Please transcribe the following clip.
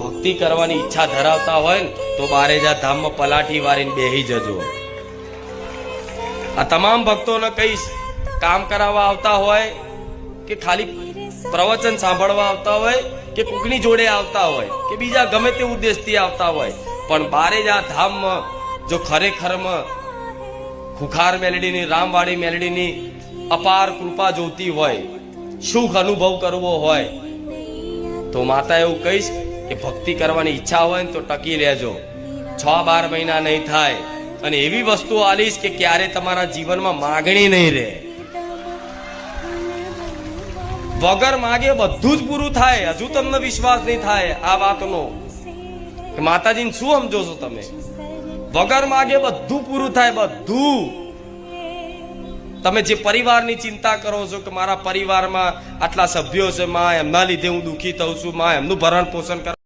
ભક્તિ કરવાની ઈચ્છા ધરાવતા હોય ને તો બારેજા ધામમાં પલાઠી વારીને બેહી જજો. આ તમામ ભક્તોને કહીશ, કામ કરાવવા આવતા હોય કે ખાલી પ્રવચન સાંભળવા આવતા હોય કે કોકની જોડે આવતા હોય કે બીજા ગમે તે ઉદ્દેશથી આવતા હોય, પણ બારેજા ધામમાં જો ખરેખરમાં ખુખાર મેલડીની, રામવાડી મેલડીની અપાર કૃપા જોતી હોય, સુખ અનુભવ કરવો હોય, તો માતા એવું કહીશ કે ભક્તિ કરવાની ઈચ્છા હોય ને તો ટકી રહેજો. 6-12 મહિના નહીં થાય અને એવી વસ્તુ આલીશ કે ક્યારે તમારા જીવનમાં માગણી નહીં રહે. વગર માગે બધું જ પૂરું થાય. હજુ તમને વિશ્વાસ નહીં થાય આ વાતનો કે માતાજીને શું સમજો છો તમે? વગર માગે બધું પૂરું થાય. બધું તમે જે પરિવારની ચિંતા કરો છો કે મારા પરિવારમાં આટલા સભ્યો છે, માં એમના લીધે હું દુઃખી થઉં છું, માં એમનું ભરણ પોષણ